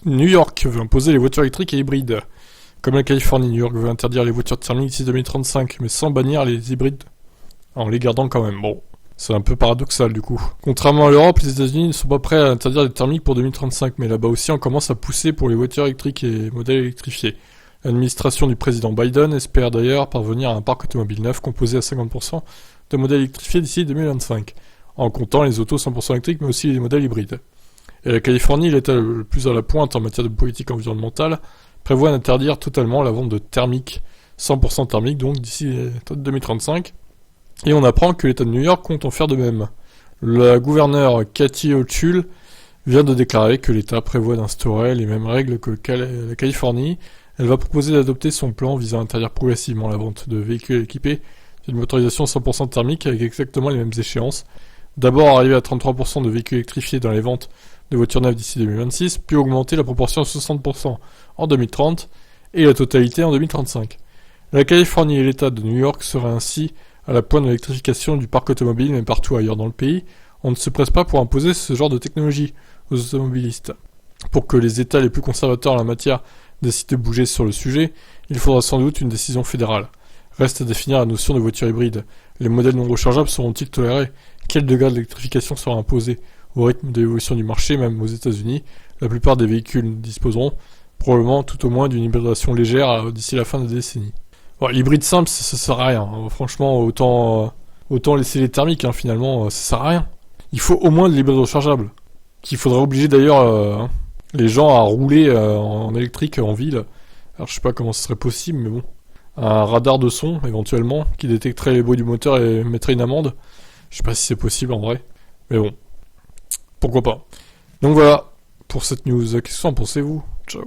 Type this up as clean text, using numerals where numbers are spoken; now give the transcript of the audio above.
New York veut imposer les voitures électriques et hybrides. Comme la Californie, New York veut interdire les voitures thermiques d'ici 2035, mais sans bannir les hybrides, en les gardant quand même. Bon, c'est un peu paradoxal du coup. Contrairement à l'Europe, les États-Unis ne sont pas prêts à interdire les thermiques pour 2035, mais là-bas aussi on commence à pousser pour les voitures électriques et modèles électrifiés. L'administration du président Biden espère d'ailleurs parvenir à un parc automobile neuf composé à 50% de modèles électrifiés d'ici 2025, en comptant les autos 100% électriques mais aussi les modèles hybrides. Et la Californie, l'État le plus à la pointe en matière de politique environnementale, prévoit d'interdire totalement la vente de thermiques, 100% thermiques donc d'ici 2035. Et on apprend que l'État de New York compte en faire de même. La gouverneure Kathy Hochul vient de déclarer que l'État prévoit d'instaurer les mêmes règles que la Californie. Elle va proposer d'adopter son plan visant à interdire progressivement la vente de véhicules équipés d'une motorisation 100% thermique avec exactement les mêmes échéances. D'abord arriver à 33% de véhicules électrifiés dans les ventes de voitures neuves d'ici 2026, puis augmenter la proportion à 60% en 2030 et la totalité en 2035. La Californie et l'État de New York seraient ainsi à la pointe de l'électrification du parc automobile, mais partout ailleurs dans le pays, on ne se presse pas pour imposer ce genre de technologie aux automobilistes. Pour que les États les plus conservateurs en la matière décident de bouger sur le sujet, il faudra sans doute une décision fédérale. Reste à définir la notion de voiture hybride. Les modèles non rechargeables seront-ils tolérés? Quel degré d'électrification sera imposé? Au rythme de l'évolution du marché, même aux États-Unis, la plupart des véhicules disposeront probablement tout au moins d'une hybridation légère d'ici la fin de la décennie. Bon, l'hybride simple, ça sert à rien. Franchement, autant laisser les thermiques, finalement, ça sert à rien. Il faut au moins de l'hybride rechargeable. Qu'il faudrait obliger d'ailleurs les gens à rouler en électrique en ville. Alors je sais pas comment ce serait possible, mais bon. Un radar de son, éventuellement, qui détecterait les bruits du moteur et mettrait une amende. Je sais pas si c'est possible en vrai. Mais bon. Pourquoi pas. Donc voilà, pour cette news. Qu'est-ce que vous en pensez, vous? Ciao.